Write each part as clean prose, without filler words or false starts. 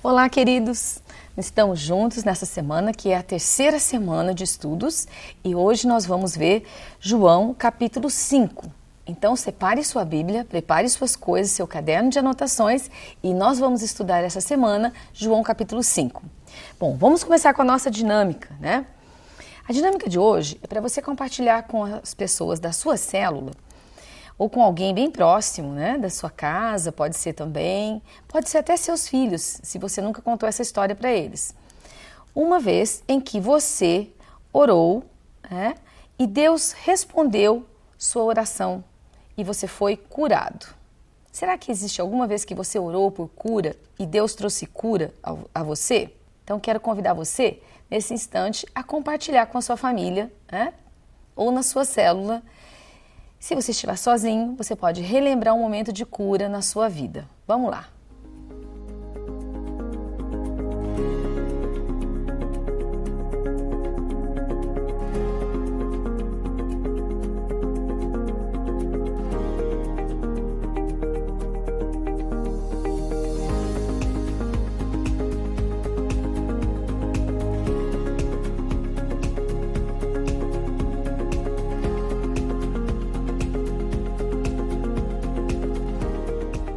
Olá, queridos! Estamos juntos nessa semana, que é a terceira semana de estudos, e hoje nós vamos ver João capítulo 5. Então, separe sua Bíblia, prepare suas coisas, seu caderno de anotações, e nós vamos estudar essa semana João capítulo 5. Bom, vamos começar com a nossa dinâmica, né? A dinâmica de hoje é para você compartilhar com as pessoas da sua célula, ou com alguém bem próximo, né, da sua casa, pode ser também, pode ser até seus filhos, se você nunca contou essa história para eles. Uma vez em que você orou, né, e Deus respondeu sua oração e você foi curado. Será que existe alguma vez que você orou por cura e Deus trouxe cura a você? Então quero convidar você, nesse instante, a compartilhar com a sua família, né, ou na sua célula. Se você estiver sozinho, você pode relembrar um momento de cura na sua vida. Vamos lá!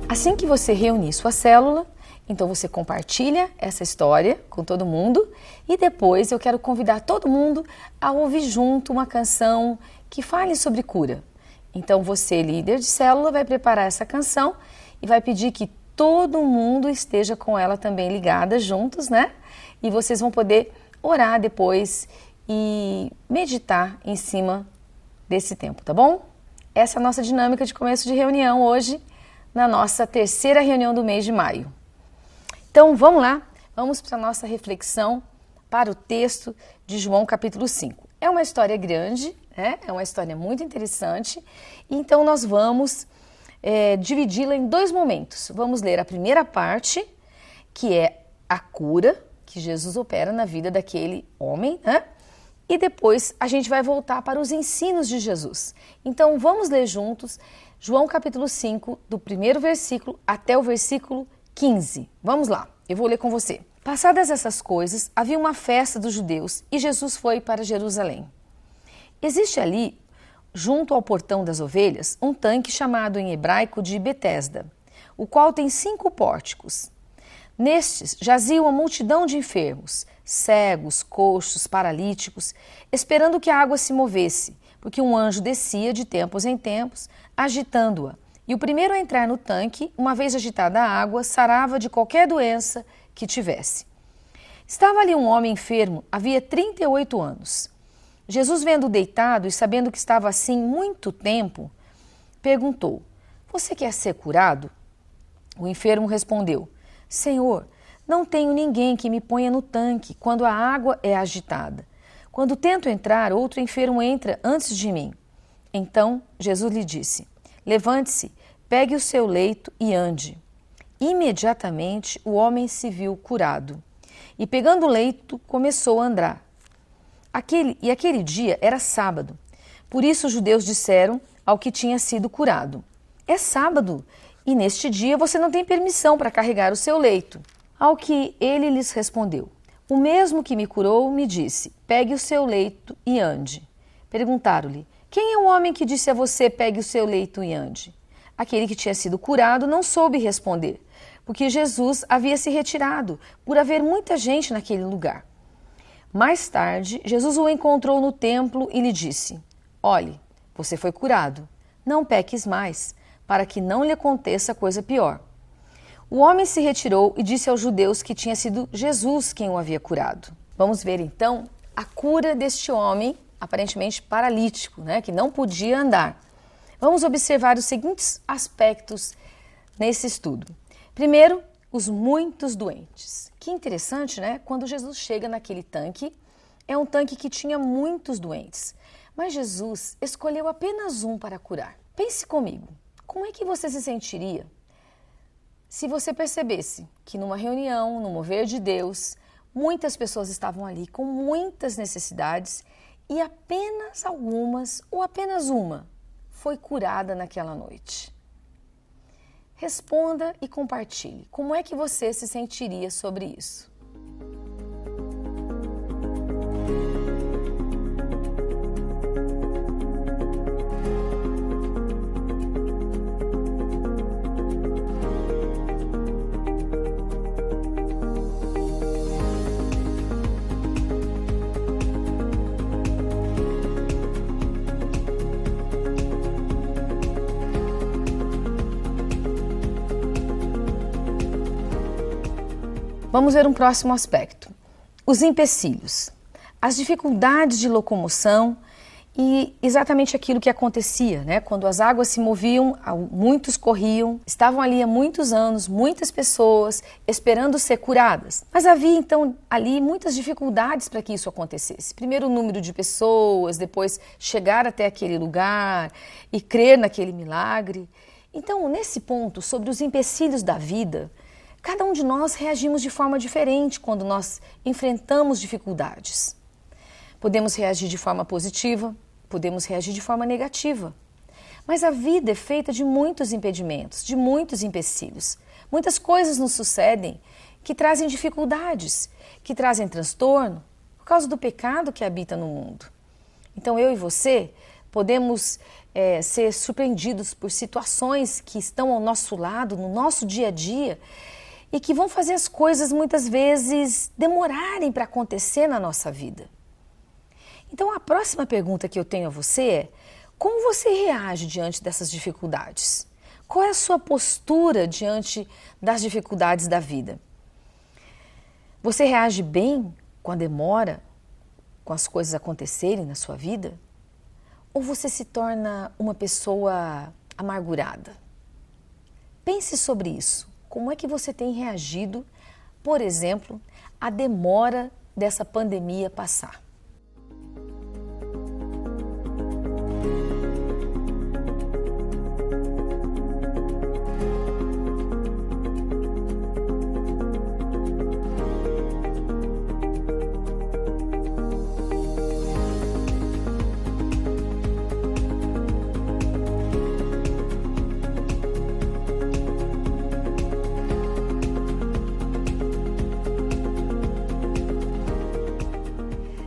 Assim que você reunir sua célula, então você compartilha essa história com todo mundo e depois eu quero convidar todo mundo a ouvir junto uma canção que fale sobre cura. Então você, líder de célula, vai preparar essa canção e vai pedir que todo mundo esteja com ela também ligada juntos, né? E vocês vão poder orar depois e meditar em cima desse tempo, tá bom? Essa é a nossa dinâmica de começo de reunião hoje, na nossa terceira reunião do mês de maio. Então vamos lá, vamos para a nossa reflexão para o texto de João capítulo 5. É uma história grande, né? É uma história muito interessante, então nós vamos dividi-la em dois momentos. Vamos ler a primeira parte, que é a cura que Jesus opera na vida daquele homem, né? E depois a gente vai voltar para os ensinos de Jesus. Então vamos ler juntos João capítulo 5, do primeiro versículo até o versículo 15. Vamos lá, eu vou ler com você. Passadas essas coisas, havia uma festa dos judeus e Jesus foi para Jerusalém. Existe ali, junto ao portão das ovelhas, um tanque chamado em hebraico de Betesda, o qual tem 5 pórticos. Nestes jazia uma multidão de enfermos, cegos, coxos, paralíticos, esperando que a água se movesse, porque um anjo descia de tempos em tempos, agitando-a. E o primeiro a entrar no tanque, uma vez agitada a água, sarava de qualquer doença que tivesse. Estava ali um homem enfermo, havia 38 anos. Jesus, vendo-o deitado e sabendo que estava assim muito tempo, perguntou: "Você quer ser curado?" O enfermo respondeu: "Senhor, não tenho ninguém que me ponha no tanque quando a água é agitada. Quando tento entrar, outro enfermo entra antes de mim." Então Jesus lhe disse: "Levante-se, pegue o seu leito e ande." Imediatamente o homem se viu curado e, pegando o leito, começou a andar. Aquele dia era sábado. Por isso os judeus disseram ao que tinha sido curado: "É sábado e neste dia você não tem permissão para carregar o seu leito." Ao que ele lhes respondeu: "O mesmo que me curou me disse: pegue o seu leito e ande." Perguntaram-lhe: "Quem é o homem que disse a você: pegue o seu leito e ande?" Aquele que tinha sido curado não soube responder, porque Jesus havia se retirado, por haver muita gente naquele lugar. Mais tarde, Jesus o encontrou no templo e lhe disse: "Olhe, você foi curado. Não peques mais, para que não lhe aconteça coisa pior." O homem se retirou e disse aos judeus que tinha sido Jesus quem o havia curado. Vamos ver então a cura deste homem, aparentemente paralítico, né, que não podia andar. Vamos observar os seguintes aspectos nesse estudo. Primeiro, os muitos doentes. Que interessante, né? Quando Jesus chega naquele tanque, é um tanque que tinha muitos doentes. Mas Jesus escolheu apenas um para curar. Pense comigo, como é que você se sentiria se você percebesse que numa reunião, no mover de Deus, muitas pessoas estavam ali com muitas necessidades e apenas algumas ou apenas uma foi curada naquela noite? Responda e compartilhe. Como é que você se sentiria sobre isso? Vamos ver um próximo aspecto. Os empecilhos. As dificuldades de locomoção e exatamente aquilo que acontecia, né? Quando as águas se moviam, muitos corriam, estavam ali há muitos anos, muitas pessoas esperando ser curadas. Mas havia então ali muitas dificuldades para que isso acontecesse. Primeiro o número de pessoas, depois chegar até aquele lugar e crer naquele milagre. Então, nesse ponto, sobre os empecilhos da vida, cada um de nós reagimos de forma diferente quando nós enfrentamos dificuldades. Podemos reagir de forma positiva, podemos reagir de forma negativa. Mas a vida é feita de muitos impedimentos, de muitos empecilhos. Muitas coisas nos sucedem que trazem dificuldades, que trazem transtorno, por causa do pecado que habita no mundo. Então eu e você podemos ser surpreendidos por situações que estão ao nosso lado, no nosso dia a dia, e que vão fazer as coisas muitas vezes demorarem para acontecer na nossa vida. Então a próxima pergunta que eu tenho a você é: como você reage diante dessas dificuldades? Qual é a sua postura diante das dificuldades da vida? Você reage bem com a demora, com as coisas acontecerem na sua vida? Ou você se torna uma pessoa amargurada? Pense sobre isso. Como é que você tem reagido, por exemplo, à demora dessa pandemia passar?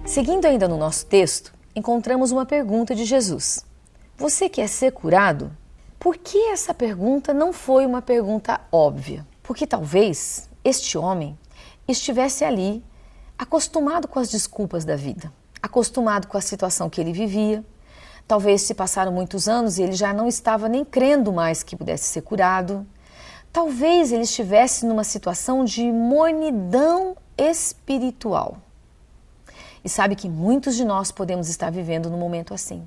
Seguindo ainda no nosso texto, encontramos uma pergunta de Jesus. Você quer ser curado? Por que essa pergunta não foi uma pergunta óbvia? Porque talvez este homem estivesse ali acostumado com as desculpas da vida, acostumado com a situação que ele vivia. Talvez se passaram muitos anos e ele já não estava nem crendo mais que pudesse ser curado. Talvez ele estivesse numa situação de mornidão espiritual. E sabe que muitos de nós podemos estar vivendo num momento assim.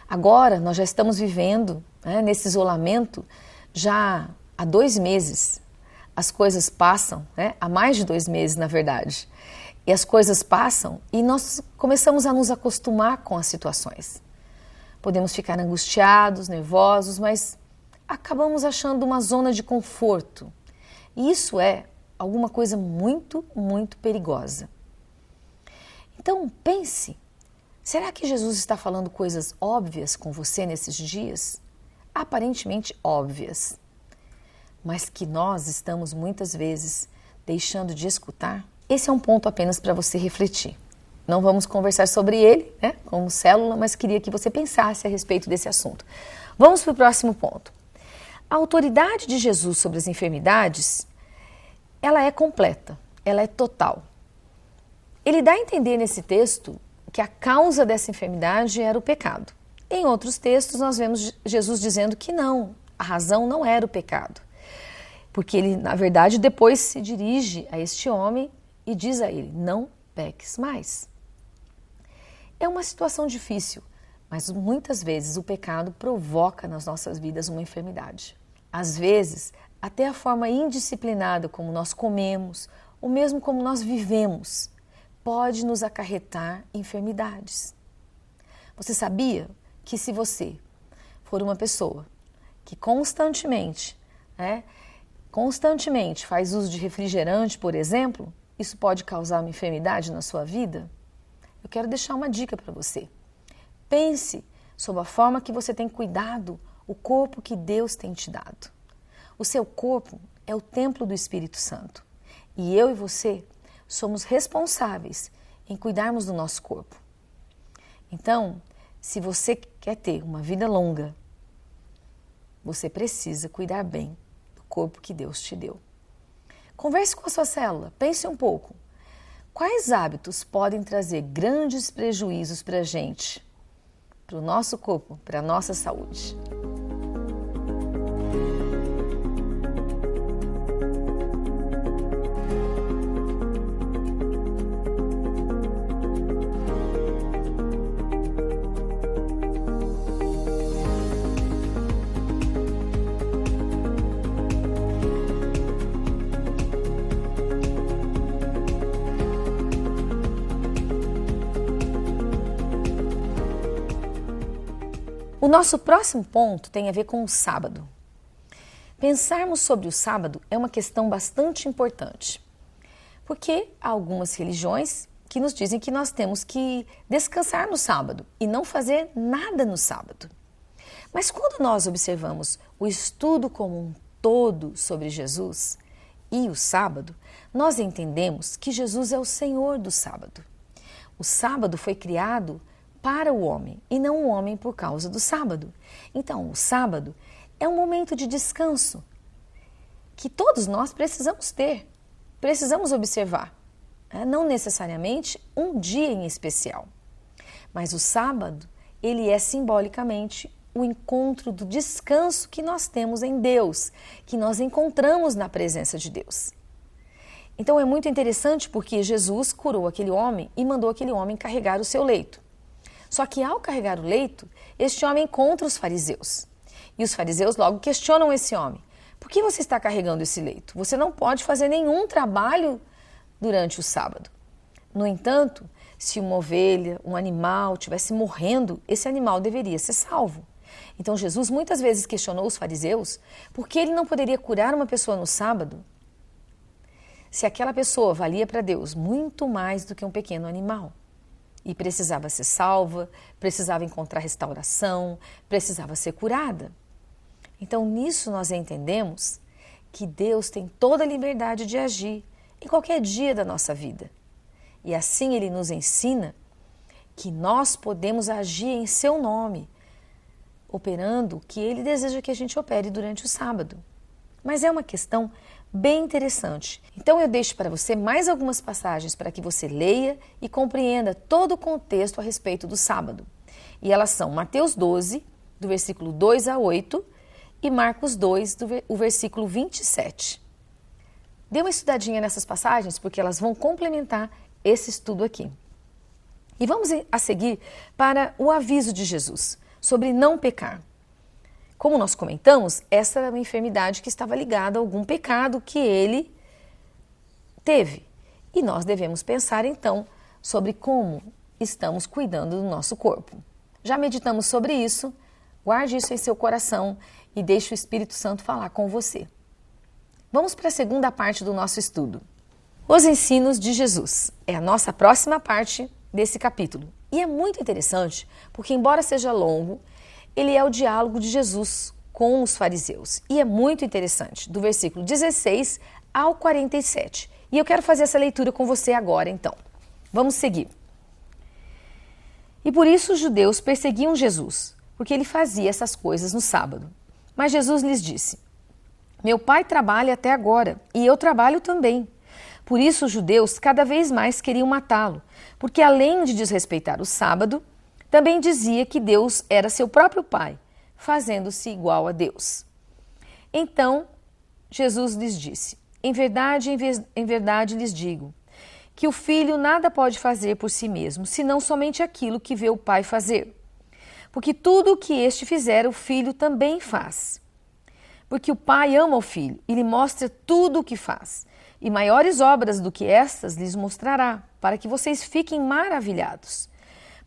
Agora, nós já estamos vivendo, nesse isolamento já há 2 meses. As coisas passam, há mais de 2 meses, na verdade. E as coisas passam e nós começamos a nos acostumar com as situações. Podemos ficar angustiados, nervosos, mas acabamos achando uma zona de conforto. E isso é alguma coisa muito, muito perigosa. Então pense, será que Jesus está falando coisas óbvias com você nesses dias? Aparentemente óbvias, mas que nós estamos muitas vezes deixando de escutar? Esse é um ponto apenas para você refletir. Não vamos conversar sobre ele, como célula, mas queria que você pensasse a respeito desse assunto. Vamos para o próximo ponto. A autoridade de Jesus sobre as enfermidades, ela é completa, ela é total. Ele dá a entender nesse texto que a causa dessa enfermidade era o pecado. Em outros textos nós vemos Jesus dizendo que não, a razão não era o pecado. Porque ele, na verdade, depois se dirige a este homem e diz a ele: não peques mais. É uma situação difícil, mas muitas vezes o pecado provoca nas nossas vidas uma enfermidade. Às vezes, até a forma indisciplinada como nós comemos, ou mesmo como nós vivemos, pode nos acarretar enfermidades. Você sabia que se você for uma pessoa que constantemente faz uso de refrigerante, por exemplo, isso pode causar uma enfermidade na sua vida? Eu quero deixar uma dica para você. Pense sobre a forma que você tem cuidado o corpo que Deus tem te dado. O seu corpo é o templo do Espírito Santo. E eu e você somos responsáveis em cuidarmos do nosso corpo. Então, se você quer ter uma vida longa, você precisa cuidar bem do corpo que Deus te deu. Converse com a sua célula, pense um pouco. Quais hábitos podem trazer grandes prejuízos para a gente, para o nosso corpo, para a nossa saúde? O nosso próximo ponto tem a ver com o sábado. Pensarmos sobre o sábado é uma questão bastante importante, porque há algumas religiões que nos dizem que nós temos que descansar no sábado e não fazer nada no sábado. Mas quando nós observamos o estudo como um todo sobre Jesus e o sábado, nós entendemos que Jesus é o Senhor do sábado. O sábado foi criado para o homem e não o homem por causa do sábado. Então, o sábado é um momento de descanso que todos nós precisamos ter, precisamos observar. Não necessariamente um dia em especial, mas o sábado, ele é simbolicamente o encontro do descanso que nós temos em Deus, que nós encontramos na presença de Deus. Então, é muito interessante porque Jesus curou aquele homem e mandou aquele homem carregar o seu leito. Só que ao carregar o leito, este homem encontra os fariseus. E os fariseus logo questionam esse homem. Por que você está carregando esse leito? Você não pode fazer nenhum trabalho durante o sábado. No entanto, se uma ovelha, um animal estivesse morrendo, esse animal deveria ser salvo. Então Jesus muitas vezes questionou os fariseus por que ele não poderia curar uma pessoa no sábado, se aquela pessoa valia para Deus muito mais do que um pequeno animal. E precisava ser salva, precisava encontrar restauração, precisava ser curada. Então, nisso nós entendemos que Deus tem toda a liberdade de agir em qualquer dia da nossa vida. E assim Ele nos ensina que nós podemos agir em Seu nome, operando o que Ele deseja que a gente opere durante o sábado. Mas é uma questão bem interessante. Então eu deixo para você mais algumas passagens para que você leia e compreenda todo o contexto a respeito do sábado. E elas são Mateus 12, do versículo 2 a 8, e Marcos 2, o versículo 27. Dê uma estudadinha nessas passagens porque elas vão complementar esse estudo aqui. E vamos a seguir para o aviso de Jesus sobre não pecar. Como nós comentamos, essa era uma enfermidade que estava ligada a algum pecado que ele teve. E nós devemos pensar, então, sobre como estamos cuidando do nosso corpo. Já meditamos sobre isso? Guarde isso em seu coração e deixe o Espírito Santo falar com você. Vamos para a segunda parte do nosso estudo. Os ensinos de Jesus. É a nossa próxima parte desse capítulo. E é muito interessante, porque embora seja longo, ele é o diálogo de Jesus com os fariseus. E é muito interessante, do versículo 16 ao 47. E eu quero fazer essa leitura com você agora, então. Vamos seguir. E por isso os judeus perseguiam Jesus, porque ele fazia essas coisas no sábado. Mas Jesus lhes disse: meu pai trabalha até agora, e eu trabalho também. Por isso os judeus cada vez mais queriam matá-lo, porque além de desrespeitar o sábado, também dizia que Deus era seu próprio pai, fazendo-se igual a Deus. Então, Jesus lhes disse: em verdade lhes digo, que o filho nada pode fazer por si mesmo, senão somente aquilo que vê o pai fazer. Porque tudo o que este fizer, o filho também faz. Porque o pai ama o filho e lhe mostra tudo o que faz. E maiores obras do que estas lhes mostrará, para que vocês fiquem maravilhados.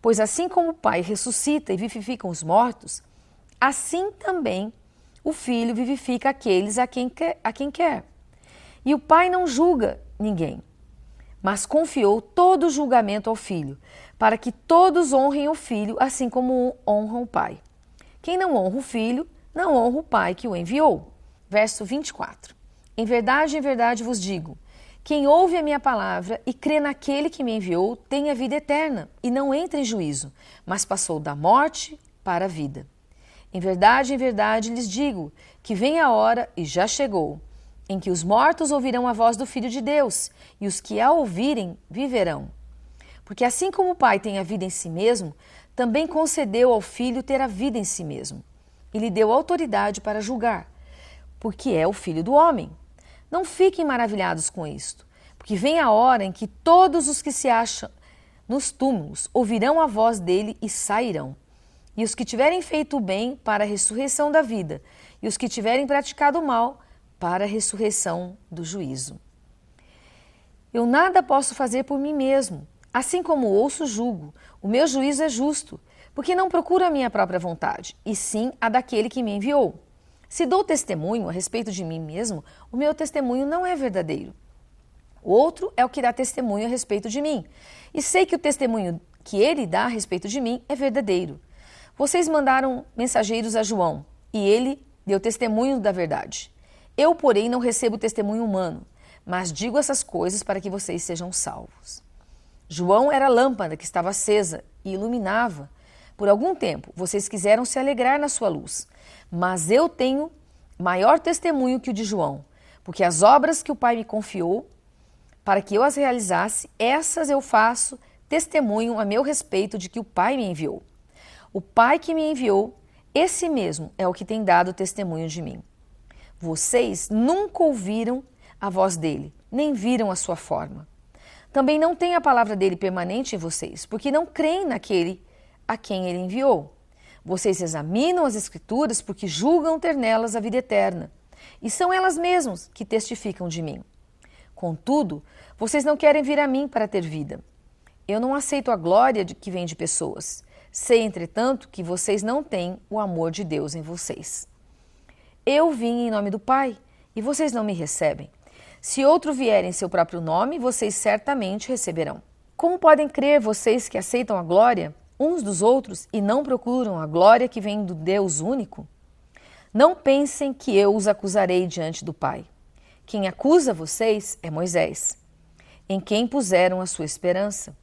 Pois assim como o Pai ressuscita e vivifica os mortos, assim também o Filho vivifica aqueles a quem quer. E o Pai não julga ninguém, mas confiou todo o julgamento ao Filho, para que todos honrem o Filho, assim como honram o Pai. Quem não honra o Filho, não honra o Pai que o enviou. Verso 24. Em verdade vos digo, quem ouve a minha palavra e crê naquele que me enviou tem a vida eterna e não entra em juízo, mas passou da morte para a vida. Em verdade lhes digo que vem a hora, e já chegou, em que os mortos ouvirão a voz do Filho de Deus, e os que a ouvirem viverão. Porque assim como o Pai tem a vida em si mesmo, também concedeu ao Filho ter a vida em si mesmo, e lhe deu autoridade para julgar, porque é o Filho do homem. Não fiquem maravilhados com isto, porque vem a hora em que todos os que se acham nos túmulos ouvirão a voz dele e sairão. E os que tiverem feito o bem para a ressurreição da vida, e os que tiverem praticado o mal para a ressurreição do juízo. Eu nada posso fazer por mim mesmo. Assim como ouço, julgo. O meu juízo é justo, porque não procuro a minha própria vontade, e sim a daquele que me enviou. Se dou testemunho a respeito de mim mesmo, o meu testemunho não é verdadeiro. O outro é o que dá testemunho a respeito de mim, e sei que o testemunho que ele dá a respeito de mim é verdadeiro. Vocês mandaram mensageiros a João, e ele deu testemunho da verdade. Eu, porém, não recebo testemunho humano, mas digo essas coisas para que vocês sejam salvos. João era a lâmpada que estava acesa e iluminava. Por algum tempo, vocês quiseram se alegrar na sua luz, mas eu tenho maior testemunho que o de João, porque as obras que o Pai me confiou, para que eu as realizasse, essas eu faço testemunho a meu respeito de que o Pai me enviou. O Pai que me enviou, esse mesmo é o que tem dado testemunho de mim. Vocês nunca ouviram a voz dele, nem viram a sua forma. Também não tem a palavra dele permanente em vocês, porque não creem naquele a quem ele enviou. Vocês examinam as Escrituras porque julgam ter nelas a vida eterna, e são elas mesmas que testificam de mim. Contudo, vocês não querem vir a mim para ter vida. Eu não aceito a glória que vem de pessoas. Sei, entretanto, que vocês não têm o amor de Deus em vocês. Eu vim em nome do Pai, e vocês não me recebem. Se outro vier em seu próprio nome, vocês certamente receberão. Como podem crer vocês que aceitam a glória uns dos outros e não procuram a glória que vem do Deus único? Não pensem que eu os acusarei diante do Pai. Quem acusa vocês é Moisés, em quem puseram a sua esperança.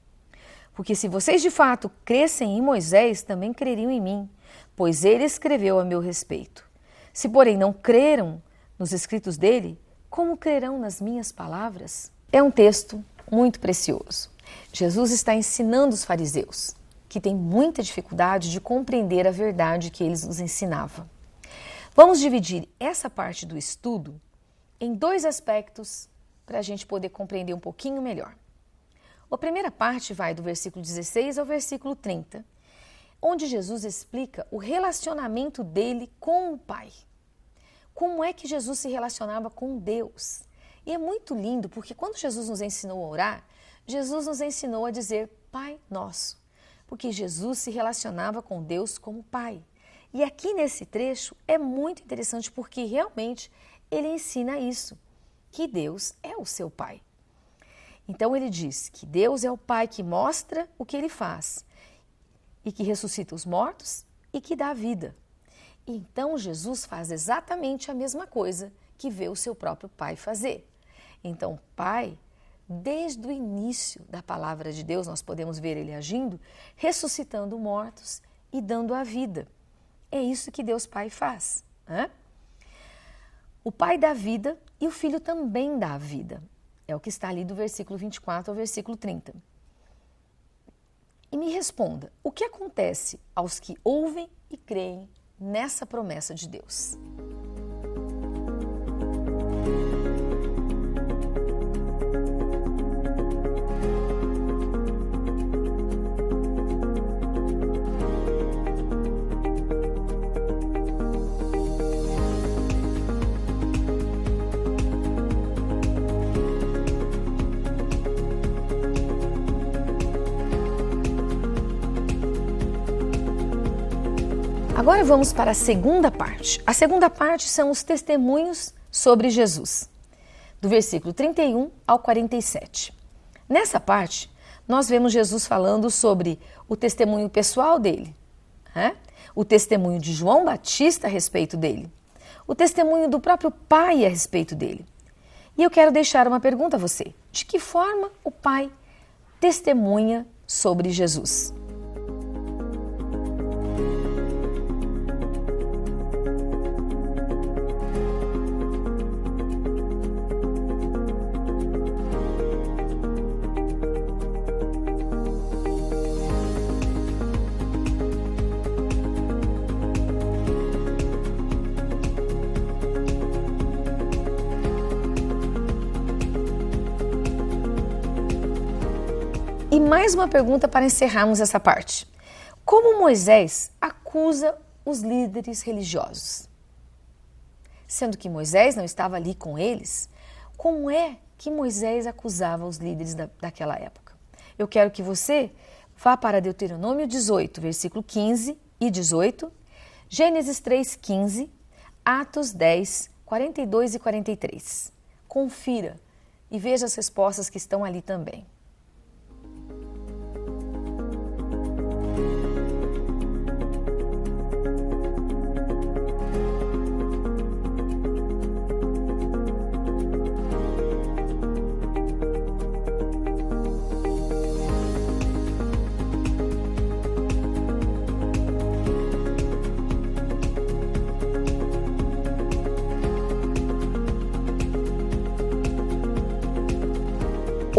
Porque se vocês de fato crescem em Moisés, também creriam em mim, pois ele escreveu a meu respeito. Se, porém, não creram nos escritos dele, como crerão nas minhas palavras? É um texto muito precioso. Jesus está ensinando os fariseus, que têm muita dificuldade de compreender a verdade que eles nos ensinavam. Vamos dividir essa parte do estudo em dois aspectos para a gente poder compreender um pouquinho melhor. A primeira parte vai do versículo 16 ao versículo 30, onde Jesus explica o relacionamento dele com o Pai. Como é que Jesus se relacionava com Deus? E é muito lindo, porque quando Jesus nos ensinou a orar, Jesus nos ensinou a dizer Pai Nosso, porque Jesus se relacionava com Deus como Pai. E aqui nesse trecho é muito interessante, porque realmente ele ensina isso, que Deus é o seu Pai. Então ele diz que Deus é o Pai que mostra o que ele faz, e que ressuscita os mortos e que dá vida. Então Jesus faz exatamente a mesma coisa que vê o seu próprio Pai fazer. Então, Pai, desde o início da palavra de Deus, nós podemos ver ele agindo, ressuscitando mortos e dando a vida. É isso que Deus Pai faz. Né? O Pai dá vida e o Filho também dá a vida. É o que está ali do versículo 24 ao versículo 30. E me responda, o que acontece aos que ouvem e creem nessa promessa de Deus? Agora vamos para a segunda parte. A segunda parte são os testemunhos sobre Jesus, do versículo 31 ao 47. Nessa parte, nós vemos Jesus falando sobre o testemunho pessoal dele, né? O testemunho de João Batista a respeito dele, o testemunho do próprio Pai a respeito dele. E eu quero deixar uma pergunta a você. De que forma o Pai testemunha sobre Jesus? E mais uma pergunta para encerrarmos essa parte. Como Moisés acusa os líderes religiosos? Sendo que Moisés não estava ali com eles, como é que Moisés acusava os líderes daquela época? Eu quero que você vá para Deuteronômio 18, versículo 15 e 18, Gênesis 3, 15, Atos 10, 42 e 43. Confira e veja as respostas que estão ali também.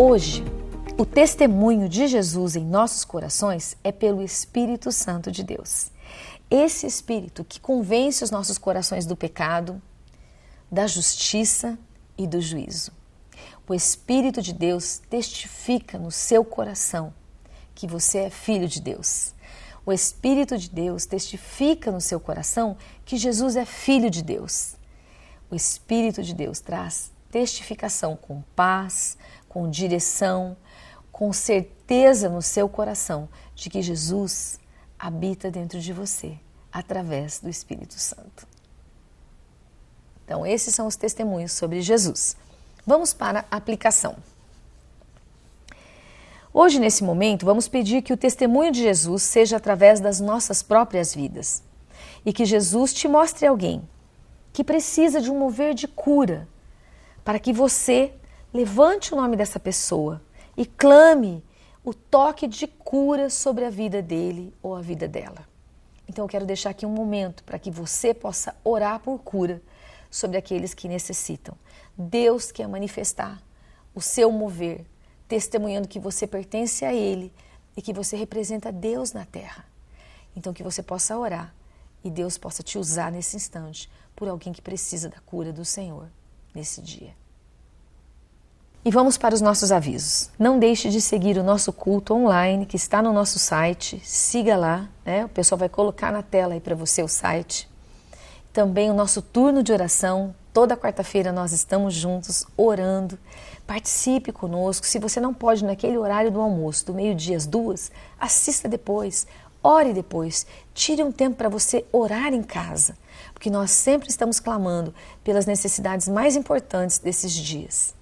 Hoje, o testemunho de Jesus em nossos corações é pelo Espírito Santo de Deus. Esse Espírito que convence os nossos corações do pecado, da justiça e do juízo. O Espírito de Deus testifica no seu coração que você é filho de Deus. O Espírito de Deus testifica no seu coração que Jesus é filho de Deus. O Espírito de Deus traz testificação com paz, com direção, com certeza no seu coração de que Jesus habita dentro de você, através do Espírito Santo. Então, esses são os testemunhos sobre Jesus. Vamos para a aplicação. Hoje, nesse momento, vamos pedir que o testemunho de Jesus seja através das nossas próprias vidas e que Jesus te mostre alguém que precisa de um mover de cura, para que você levante o nome dessa pessoa e clame o toque de cura sobre a vida dele ou a vida dela. Então eu quero deixar aqui um momento para que você possa orar por cura sobre aqueles que necessitam. Deus quer manifestar o seu mover, testemunhando que você pertence a Ele e que você representa Deus na terra. Então que você possa orar e Deus possa te usar nesse instante por alguém que precisa da cura do Senhor nesse dia. E vamos para os nossos avisos. Não deixe de seguir o nosso culto online, que está no nosso site. Siga lá, né? O pessoal vai colocar na tela aí para você o site. Também o nosso turno de oração. Toda quarta-feira nós estamos juntos orando. Participe conosco. Se você não pode naquele horário do almoço, do meio-dia às 2, assista depois. Ore depois. Tire um tempo para você orar em casa. Porque nós sempre estamos clamando pelas necessidades mais importantes desses dias.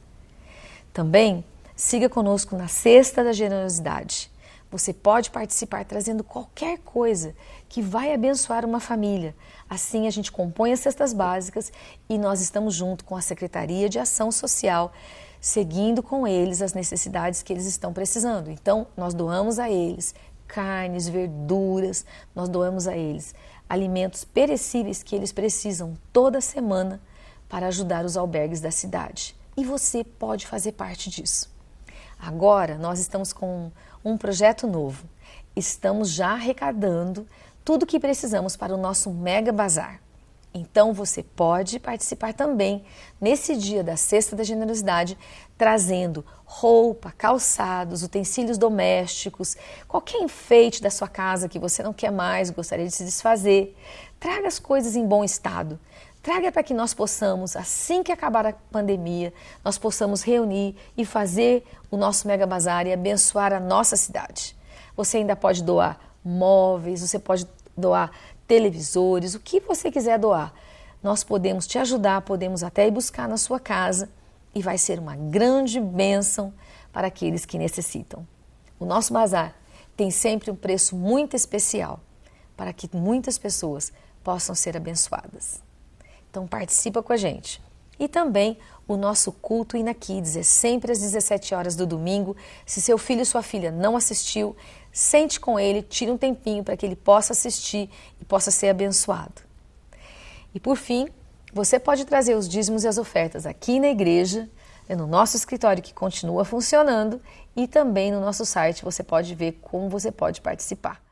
Também siga conosco na Cesta da Generosidade. Você pode participar trazendo qualquer coisa que vai abençoar uma família. Assim a gente compõe as cestas básicas e nós estamos junto com a Secretaria de Ação Social, seguindo com eles as necessidades que eles estão precisando. Então nós doamos a eles carnes, verduras, nós doamos a eles alimentos perecíveis que eles precisam toda semana para ajudar os albergues da cidade. E você pode fazer parte disso. Agora nós estamos com um projeto novo. Estamos já arrecadando tudo o que precisamos para o nosso Mega Bazar. Então você pode participar também nesse dia da Cesta da Generosidade, trazendo roupa, calçados, utensílios domésticos, qualquer enfeite da sua casa que você não quer mais, gostaria de se desfazer. Traga as coisas em bom estado. Traga para que nós possamos, assim que acabar a pandemia, nós possamos reunir e fazer o nosso Mega Bazar e abençoar a nossa cidade. Você ainda pode doar móveis, você pode doar televisores, o que você quiser doar. Nós podemos te ajudar, podemos até ir buscar na sua casa e vai ser uma grande bênção para aqueles que necessitam. O nosso bazar tem sempre um preço muito especial. para que muitas pessoas possam ser abençoadas. Então participa com a gente. E também o nosso culto Ina Kids é sempre às 17 horas do domingo. Se seu filho ou sua filha não assistiu, sente com ele, tire um tempinho para que ele possa assistir e possa ser abençoado. E por fim, você pode trazer os dízimos e as ofertas aqui na igreja, no nosso escritório que continua funcionando, e também no nosso site você pode ver como você pode participar.